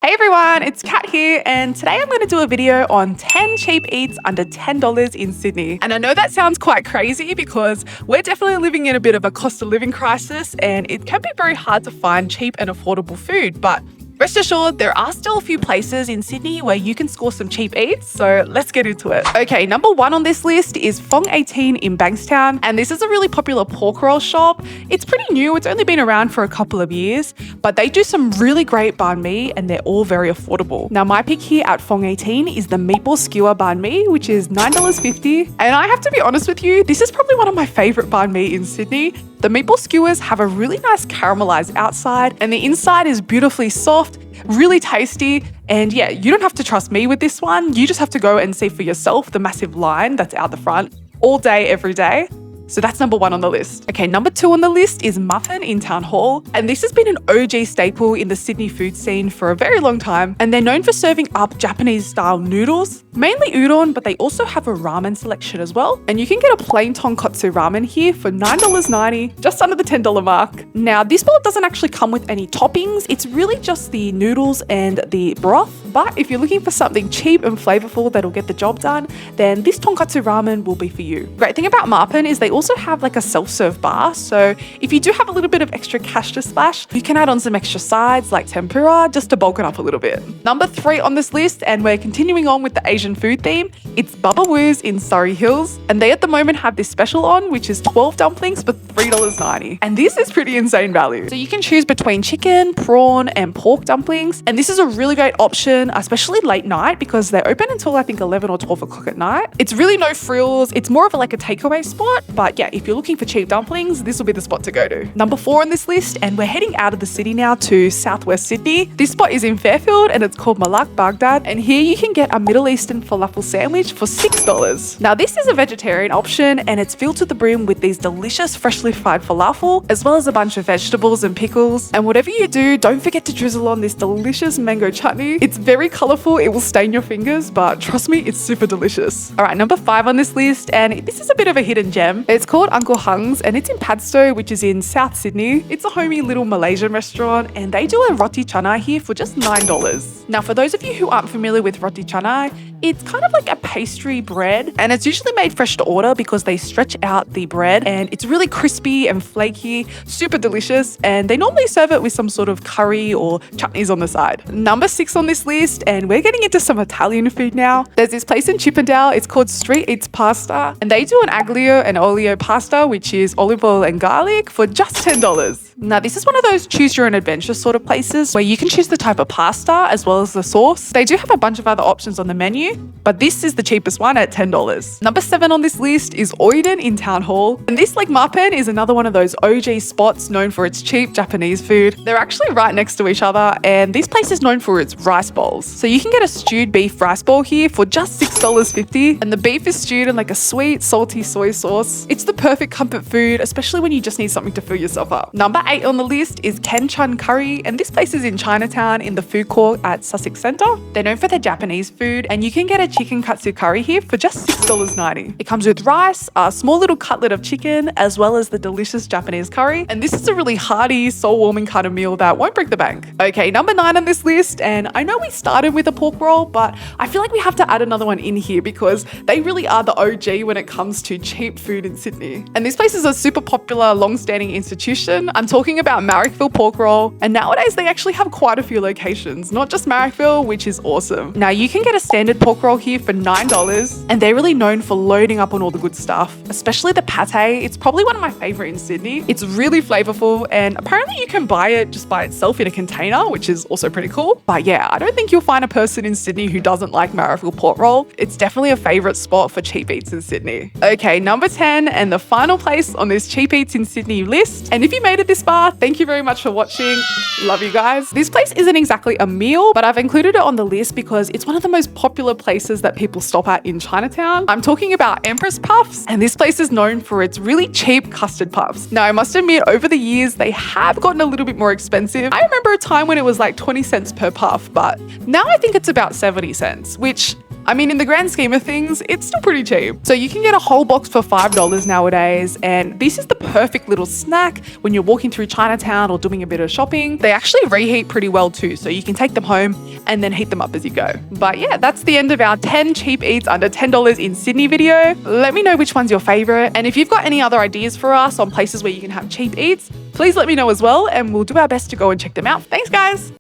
Hey everyone, it's Kat here, and today I'm going to do a video on 10 cheap eats under $10 in Sydney. And I know that sounds quite crazy because we're definitely living in a bit of a cost of living crisis, and it can be very hard to find cheap and affordable food, but rest assured, there are still a few places in Sydney where you can score some cheap eats, so let's get into it. Okay, number one on this list is Fong 18 in Bankstown, and this is a really popular pork roll shop. It's pretty new, it's only been around for a couple of years, but they do some really great banh mi and they're all very affordable. Now my pick here at Fong 18 is the meatball skewer banh mi, which is $9.50, and I have to be honest with you, this is probably one of my favourite banh mi in Sydney. The meatball skewers have a really nice caramelized outside and the inside is beautifully soft, really tasty, and yeah, you don't have to trust me with this one. You just have to go and see for yourself the massive line that's out the front all day, every day. So that's number one on the list. Okay, number two on the list is Muffin in Town Hall. And this has been an OG staple in the Sydney food scene for a very long time. And they're known for serving up Japanese style noodles, mainly udon, but they also have a ramen selection as well. And you can get a plain tonkotsu ramen here for $9.90, just under the $10 mark. Now, this bowl doesn't actually come with any toppings. It's really just the noodles and the broth. But if you're looking for something cheap and flavorful that'll get the job done, then this tonkotsu ramen will be for you. Great thing about Muffin is they also have like a self-serve bar, so if you do have a little bit of extra cash to splash, you can add on some extra sides like tempura just to bulk it up a little bit. Number three on this list, and we're continuing on with the Asian food theme, it's Bubba Woo's in Surrey Hills, and they at the moment have this special on, which is 12 dumplings for $3.90, and this is pretty insane value. So you can choose between chicken, prawn, and pork dumplings, and this is a really great option, especially late night because they're open until I think 11 or 12 o'clock at night. It's really no frills, it's more of like a takeaway spot, but yeah, if you're looking for cheap dumplings, this will be the spot to go to. Number four on this list, and we're heading out of the city now to southwest Sydney. This spot is in Fairfield and it's called Malak Baghdad, and here you can get a Middle Eastern falafel sandwich for $6. Now this is a vegetarian option and it's filled to the brim with these delicious freshly fried falafel, as well as a bunch of vegetables and pickles. And whatever you do, don't forget to drizzle on this delicious mango chutney. It's very colourful, it will stain your fingers, but trust me, it's super delicious. All right, number five on this list, and this is a bit of a hidden gem. It's called Uncle Hung's and it's in Padstow, which is in South Sydney. It's a homey little Malaysian restaurant and they do a roti canai here for just $9. Now for those of you who aren't familiar with roti canai, it's kind of like a pastry bread and it's usually made fresh to order because they stretch out the bread and it's really crispy and flaky, super delicious, and they normally serve it with some sort of curry or chutneys on the side. Number six on this list, and we're getting into some Italian food now. There's this place in Chippendale, it's called Street Eats Pasta, and they do an aglio and olio pasta, which is olive oil and garlic, for just $10. Now this is one of those choose your own adventure sort of places where you can choose the type of pasta as well as the sauce. They do have a bunch of other options on the menu, but this is the cheapest one at $10. Number seven on this list is Oiden in Town Hall. And this, like Mappen, is another one of those OG spots known for its cheap Japanese food. They're actually right next to each other, and this place is known for its rice bowls. So you can get a stewed beef rice bowl here for just $6.50, and the beef is stewed in like a sweet, salty soy sauce. It's the perfect comfort food, especially when you just need something to fill yourself up. Number eight on the list is Ken Chun Curry, and this place is in Chinatown in the food court at Sussex Centre. They're known for their Japanese food, and you can get a chicken katsu curry here for just $6.90. It comes with rice, a small little cutlet of chicken, as well as the delicious Japanese curry, and this is a really hearty, soul-warming kind of meal that won't break the bank. Okay, number nine on this list, and I know we started with a pork roll, but I feel like we have to add another one in here because they really are the OG when it comes to cheap food in Sydney. And this place is a super popular, long-standing institution. I'm talking about Marrickville Pork Roll, and nowadays they actually have quite a few locations, not just Marrickville, which is awesome. Now you can get a standard pork roll here for $9, and they're really known for loading up on all the good stuff, especially the pate. It's probably one of my favorite in Sydney. It's really flavorful, and apparently you can buy it just by itself in a container, which is also pretty cool. But yeah, I don't think you'll find a person in Sydney who doesn't like Marrickville Pork Roll. It's definitely a favorite spot for cheap eats in Sydney. Okay, number 10, and the final place on this cheap eats in Sydney list. And if you made it this far, thank you very much for watching. Love you guys. This place isn't exactly a meal, but I've included it on the list because it's one of the most popular places that people stop at in Chinatown. I'm talking about Empress Puffs, and this place is known for its really cheap custard puffs. Now, I must admit, over the years, they have gotten a little bit more expensive. I remember a time when it was like 20 cents per puff, but now I think it's about 70 cents, which I mean, in the grand scheme of things, it's still pretty cheap. So you can get a whole box for $5 nowadays, and this is the perfect little snack when you're walking through Chinatown or doing a bit of shopping. They actually reheat pretty well too, so you can take them home and then heat them up as you go. But yeah, that's the end of our 10 cheap eats under $10 in Sydney video. Let me know which one's your favorite, and if you've got any other ideas for us on places where you can have cheap eats, please let me know as well, and we'll do our best to go and check them out. Thanks, guys.